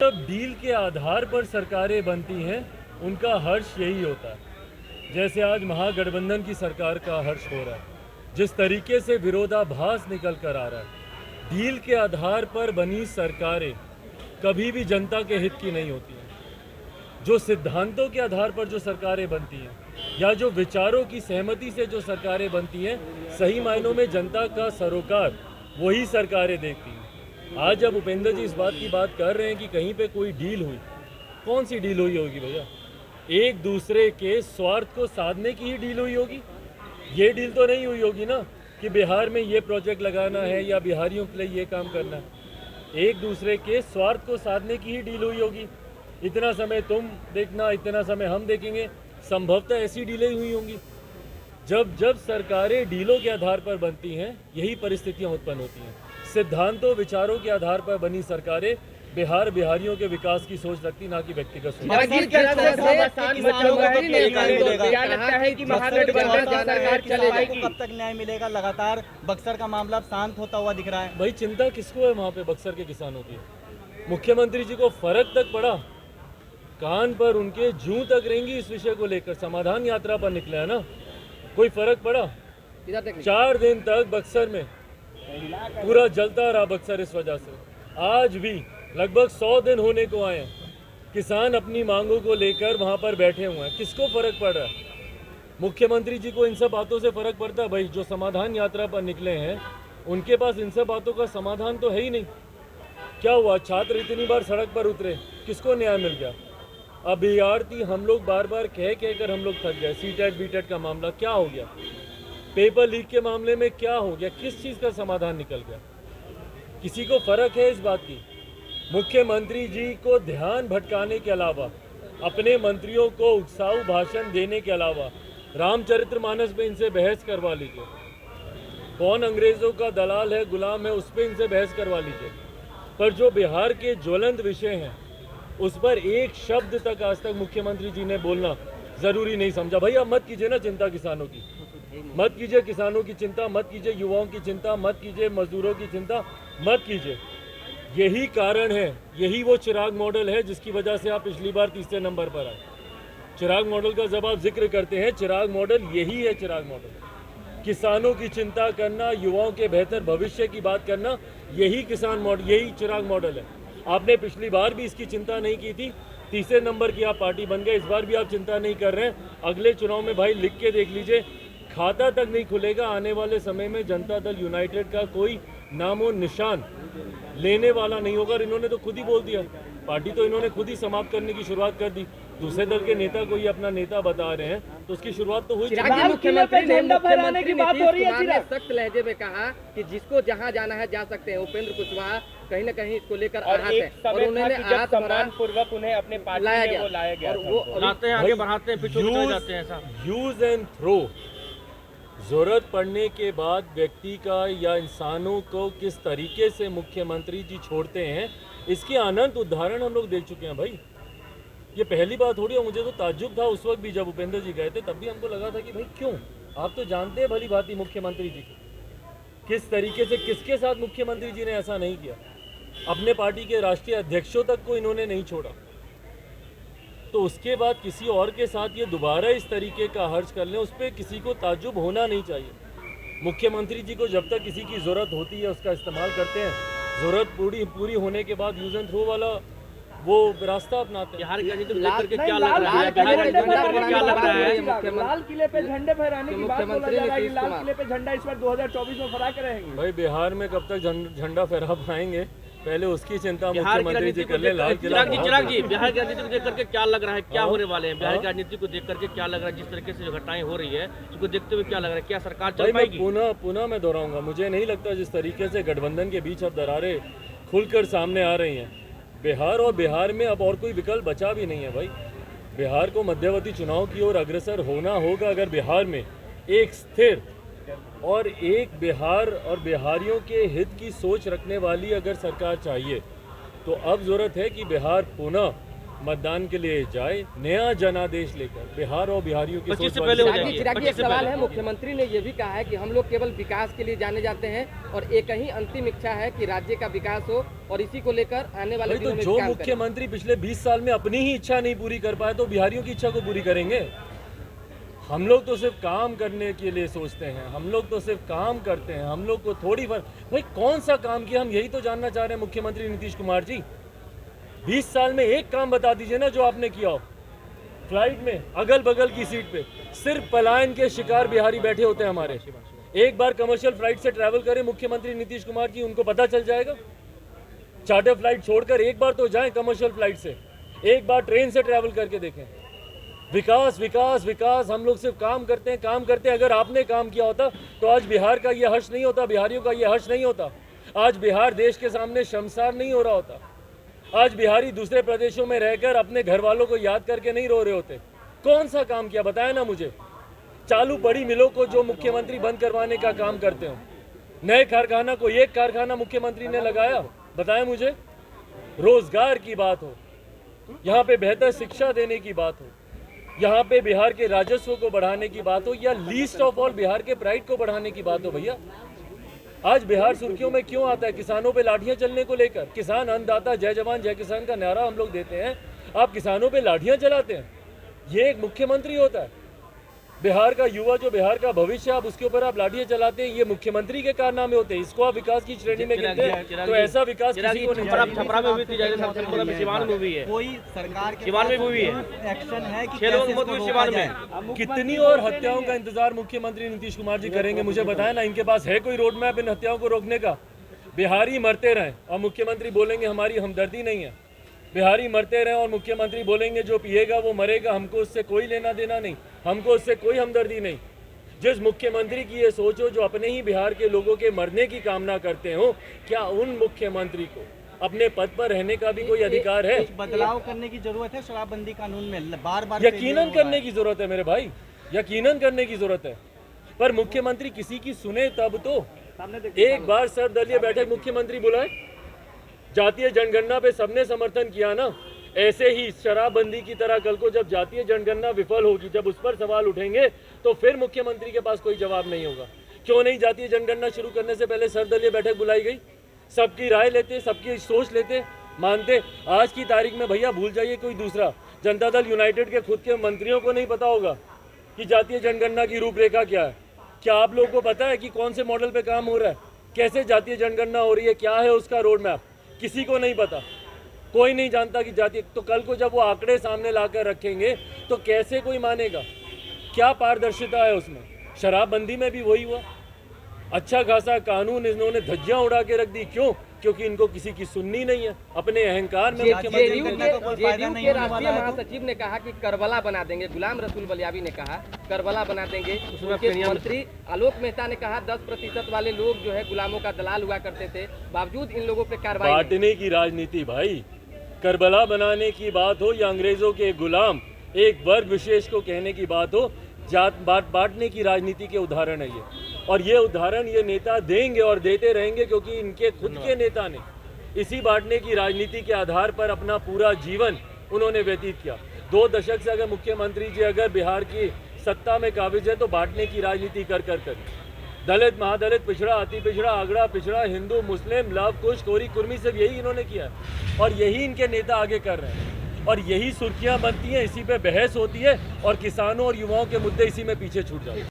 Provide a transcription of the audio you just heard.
जब डील के आधार पर सरकारें बनती हैं उनका हर्ष यही होता है। जैसे आज महागठबंधन की सरकार का हर्ष हो रहा है, जिस तरीके से विरोधाभास निकल कर आ रहा है। डील के आधार पर बनी सरकारें कभी भी जनता के हित की नहीं होती हैं। जो सिद्धांतों के आधार पर जो सरकारें बनती हैं या जो विचारों की सहमति से जो सरकारें बनती हैं, सही मायनों में जनता का सरोकार वही सरकारें देखती हैं। आज जब उपेंद्र जी इस बात की बात कर रहे हैं कि कहीं पे कोई डील हुई, कौन सी डील हुई होगी भैया? एक दूसरे के स्वार्थ को साधने की ही डील हुई होगी। ये डील तो नहीं हुई होगी ना कि बिहार में ये प्रोजेक्ट लगाना है या बिहारियों के लिए ये काम करना है। एक दूसरे के स्वार्थ को साधने की ही डील हुई होगी। इतना समय तुम देखना, इतना समय हम देखेंगे, संभवतः ऐसी डीलें हुई होंगी। जब सरकारें डीलों के आधार पर बनती हैं, यही परिस्थितियां उत्पन्न होती हैं। सिद्धांतों विचारों के आधार पर बनी सरकारें बिहारियों के विकास की सोच रखती, ना कि व्यक्तिगत सोच। कब तक न्याय मिलेगा? लगातार बक्सर का मामला शांत होता हुआ दिख रहा है। भाई चिंता किसको है वहाँ पे बक्सर के किसानों की? मुख्यमंत्री जी को फर्क तक पड़ा? कान पर उनके जूं तक रहेंगी इस विषय को लेकर। समाधान यात्रा पर निकले है ना, कोई फर्क पड़ा? 4 दिन तक बक्सर में पूरा जलता रहा बक्सर। इस वजह से आज भी लगभग 100 दिन होने को आए हैं, किसान अपनी मांगों को लेकर वहां पर बैठे हुए हैं। किसको फर्क पड़ रहा है? मुख्यमंत्री जी को इन सब बातों से फर्क पड़ता है? भाई जो समाधान यात्रा पर निकले हैं उनके पास इन सब बातों का समाधान तो है ही नहीं। क्या हुआ? छात्र इतनी बार सड़क पर उतरे, किसको न्याय मिल गया? अभ्यर्थी हम लोग बार बार कह कर हम लोग थक गए। सीटेट बीटेट का मामला क्या हो गया? पेपर लीक के मामले में क्या हो गया? किस चीज़ का समाधान निकल गया? किसी को फर्क है इस बात की? मुख्यमंत्री जी को ध्यान भटकाने के अलावा, अपने मंत्रियों को उत्साही भाषण देने के अलावा, रामचरितमानस पे इनसे बहस करवा लीजिए। कौन अंग्रेजों का दलाल है, गुलाम है, उस पर इनसे बहस करवा लीजिए। पर जो बिहार के ज्वलंत विषय हैं उस पर एक शब्द तक आज तक मुख्यमंत्री जी ने बोलना जरूरी नहीं समझा। भाई अब मत कीजिए ना चिंता किसानों की, मत कीजिए किसानों की चिंता, मत कीजिए युवाओं की चिंता, मत कीजिए मजदूरों की चिंता, मत कीजिए। यही कारण है, यही वो चिराग मॉडल है जिसकी वजह से आप पिछली बार तीसरे नंबर पर आए। चिराग मॉडल का जब आप जिक्र करते हैं, चिराग मॉडल यही है। चिराग मॉडल किसानों की चिंता करना, युवाओं के बेहतर भविष्य की बात करना, यही किसान मॉडल, यही चिराग मॉडल है। आपने पिछली बार भी इसकी चिंता नहीं की थी, तीसरे नंबर की आप पार्टी बन गए। इस बार भी आप चिंता नहीं कर रहे हैं। अगले चुनाव में भाई लिख के देख लीजिए, खाता तक नहीं खुलेगा आने वाले समय में। जनता दल यूनाइटेड का कोई नामो निशान लेने वाला नहीं होगा। और इन्होंने तो खुद ही बोल दिया, पार्टी तो इन्होंने खुद ही समाप्त करने की शुरुआत कर दी। दूसरे दल के नेता को ही अपना नेता बता रहे हैं, तो उसकी शुरुआत तो हुई। मुख्यमंत्री ने सख्त लहजे में कहा कि जिसको जहां जाना है जा सकते हैं। उपेंद्र कुशवाहा कहीं न कहीं इसको लेकर आहत है और उन्होंने सम्मान पूर्वक उन्हें अपने पार्टी में लाया गया और वो लाते हैं, आगे बढ़ाते हैं, पीछे चले जाते हैं। ऐसा यूज एंड थ्रो, जरूरत पड़ने के बाद व्यक्ति का या इंसानों को किस तरीके से मुख्यमंत्री जी छोड़ते हैं, इसके अनंत उदाहरण हम लोग देख चुके हैं। भाई ये पहली बात थोड़ी है। मुझे तो ताज्जुब था उस वक्त भी जब उपेंद्र जी गए थे, तब भी हमको लगा था कि भाई क्यों? आप तो जानते हैं भली भांति मुख्यमंत्री जी किस तरीके से, किसके साथ मुख्यमंत्री जी ने ऐसा नहीं किया। अपने पार्टी के राष्ट्रीय अध्यक्षों तक को इन्होंने नहीं छोड़ा, तो उसके बाद किसी और के साथ ये दोबारा इस तरीके का हर्ज कर लें, उस पर किसी को ताज्जुब होना नहीं चाहिए। मुख्यमंत्री जी को जब तक किसी की ज़रूरत होती है उसका इस्तेमाल करते हैं, ज़रूरत पूरी होने के बाद यूज एंड थ्रो वाला वो रास्ता अपनाते हैं। बिहार की राजनीति को लेकर के क्या लग रहा है? लाल किले पे झंडे फहराने की बात बोला जा रहा है कि लाल किले पे झंडा इस बार 2024 में फहरा के रहेंगे। भाई बिहार में कब तक झंडा फहरा पाएंगे? पहले उसकी चिंता मुख्यमंत्री जी कर ले। लाल किला चिराग जी, बिहार की राजनीति को देख करके क्या लग रहा है, क्या होने वाले हैं? बिहार की राजनीति को देख करके क्या लग रहा है? जिस तरीके से जो घटनाएं हो रही है उसको देखते हुए क्या लग रहा है? क्या सरकार चल पाएगी? पुनः मैं दोहराऊंगा, मुझे नहीं लगता जिस तरीके से गठबंधन के बीच अब दरारें खुलकर सामने आ रही हैं बिहार, और बिहार में अब और कोई विकल्प बचा भी नहीं है। भाई बिहार को मध्यवर्ती चुनाव की ओर अग्रसर होना होगा। अगर बिहार में एक स्थिर और एक बिहार और बिहारियों के हित की सोच रखने वाली अगर सरकार चाहिए, तो अब ज़रूरत है कि बिहार पुनः मतदान के लिए जाए नया जनादेश लेकर बिहार और बिहारियों की 25 से सोच पहले हो वाली जाएगी। चिरागी एक सवाल है, मुख्यमंत्री ने ये भी कहा है कि हम लोग केवल विकास के लिए जाने जाते हैं और एक ही अंतिम इच्छा है कि राज्य का विकास हो और इसी को लेकर आने वाले भाई, तो दिनों में जो काम करें। मुख्यमंत्री पिछले 20 साल में अपनी ही इच्छा नहीं पूरी कर पाए तो बिहारियों की इच्छा को पूरी करेंगे। हम लोग तो सिर्फ काम करने के लिए सोचते हैं, हम लोग तो सिर्फ काम करते हैं, हम लोग को थोड़ी भाई कौन सा काम किया, हम यही तो जानना चाह रहे हैं मुख्यमंत्री नीतीश कुमार जी। 20 साल में एक काम बता दीजिए ना जो आपने किया हो। फ्लाइट में अगल बगल की सीट पे सिर्फ पलायन के शिकार बिहारी बैठे होते हैं हमारे। एक बार कमर्शियल फ्लाइट से ट्रैवल करें मुख्यमंत्री नीतीश कुमार जी, उनको पता चल जाएगा। चार्टर फ्लाइट छोड़कर एक बार तो जाएं कमर्शियल फ्लाइट से, एक बार ट्रेन से ट्रैवल करके देखें। विकास विकास विकास, हम लोग सिर्फ काम करते हैं काम करते हैं। अगर आपने काम किया होता तो आज बिहार का ये हर्ष नहीं होता, बिहारियों का ये हर्ष नहीं होता। आज बिहार देश के सामने शर्मसार नहीं हो रहा होता। आज बिहारी दूसरे प्रदेशों में रहकर अपने घर वालों को याद करके नहीं रो रहे होते। कौन सा काम किया बताया ना मुझे। चालू बड़ी मिलों को जो मुख्यमंत्री बंद करवाने का काम करते हो, नए कारखाना को एक कारखाना मुख्यमंत्री ने लगाया, बताया मुझे। रोजगार की बात हो, यहाँ पे बेहतर शिक्षा देने की बात हो, यहाँ पे बिहार के राजस्व को बढ़ाने की बात हो, या लीस्ट ऑफ ऑल बिहार के प्राइड को बढ़ाने की बात हो। भैया आज बिहार सुर्खियों में क्यों आता है? किसानों पे लाठियां चलने को लेकर। किसान अन्नदाता जय जवान जय किसान का नारा हम लोग देते हैं, आप किसानों पे लाठियां चलाते हैं। ये एक मुख्यमंत्री होता है। बिहार का युवा जो बिहार का भविष्य, आप उसके ऊपर आप लाठियां चलाते हैं, ये मुख्यमंत्री के कारनामे होते हैं। इसको आप विकास की श्रेणी में गिनते हैं तो ऐसा विकास किसी को नहीं चाहिए। छपरा में हुई थी, जैसे सिवान में हुई है, कोई सरकार के सिवान में पास हुई है। एक्शन है कि 6 लोगों कैसे की मौत इसको हुई रोका सिवान जाए? में। कितनी और हत्याओं का इंतजार मुख्यमंत्री नीतीश कुमार जी करेंगे? मुझे बताया ना, इनके पास है कोई रोड मैप इन हत्याओं को रोकने का? बिहारी मरते रहें और मुख्यमंत्री बोलेंगे हमारी हमदर्दी नहीं है। बिहारी मरते रहें और मुख्यमंत्री बोलेंगे जो पिएगा वो मरेगा, हमको उससे कोई लेना देना नहीं, हमको उससे कोई हमदर्दी नहीं। जिस मुख्यमंत्री की ये सोच हो जो अपने ही बिहार के लोगों के मरने की कामना करते हो, क्या उन मुख्यमंत्री को अपने पद पर रहने का भी कोई अधिकार है? कुछ बदलाव करने की जरूरत है शराबबंदी कानून में, बार बार यकीनन करने की जरूरत है मेरे भाई, यकीनन करने की जरूरत है। पर मुख्यमंत्री किसी की सुने तब तो। एक बार सर्वदलीय बैठक मुख्यमंत्री बुलाए, जातीय जनगणना पे सबने समर्थन किया ना। ऐसे ही शराबबंदी की तरह कल को जब जातीय जनगणना विफल होगी, जब उस पर सवाल उठेंगे तो फिर मुख्यमंत्री के पास कोई जवाब नहीं होगा। क्यों नहीं जातीय जनगणना शुरू करने से पहले सर्वदलीय बैठक बुलाई गई? सबकी राय लेते, सबकी सोच लेते, मानते। आज की तारीख में भैया भूल जाइए कोई दूसरा, जनता दल यूनाइटेड के खुद के मंत्रियों को नहीं पता होगा कि जातीय जनगणना की रूपरेखा क्या है। क्या आप लोगों को पता है कि कौन से मॉडल पे काम हो रहा है, कैसे जातीय जनगणना हो रही है, क्या है उसका रोड मैप? किसी को नहीं पता, कोई नहीं जानता कि जातीय। तो कल को जब वो आंकड़े सामने लाकर रखेंगे तो कैसे कोई मानेगा? क्या पारदर्शिता है उसमें? शराबबंदी में भी वही हुआ। अच्छा खासा कानून इन्होंने धज्जियां उड़ा के रख दी। क्यों? क्योंकि इनको किसी की सुननी नहीं है, अपने अहंकार में मुख्यमंत्री जेडीयू के राष्ट्रीय महासचिव ने कहा कि करबला बना देंगे। गुलाम रसूल बलियावी ने कहा करबला बना देंगे। उनके मंत्री आलोक मेहता ने कहा 10% वाले लोग जो है गुलामों का दलाल हुआ करते थे, बावजूद इन लोगों पे कार्रवाई। बांटने की राजनीति भाई, करबला बनाने की बात हो या अंग्रेजों के गुलाम एक वर्ग विशेष को कहने की बात हो, जात बांटने की राजनीति के उदाहरण है ये। और ये उदाहरण ये नेता देंगे और देते रहेंगे, क्योंकि इनके खुद के नेता ने इसी बांटने की राजनीति के आधार पर अपना पूरा जीवन उन्होंने व्यतीत किया। 2 दशक से अगर मुख्यमंत्री जी अगर बिहार की सत्ता में काबिज है तो बांटने की राजनीति कर दलित, महादलित, पिछड़ा, अति पिछड़ा, आगड़ा, पिछड़ा, हिंदू, मुस्लिम, लव कुश, कोरी, कुर्मी, सब यही इन्होंने किया है और यही इनके नेता आगे कर रहे हैं और यही सुर्खियां बनती हैं, इसी पे बहस होती है और किसानों और युवाओं के मुद्दे इसी में पीछे छूट जाते हैं।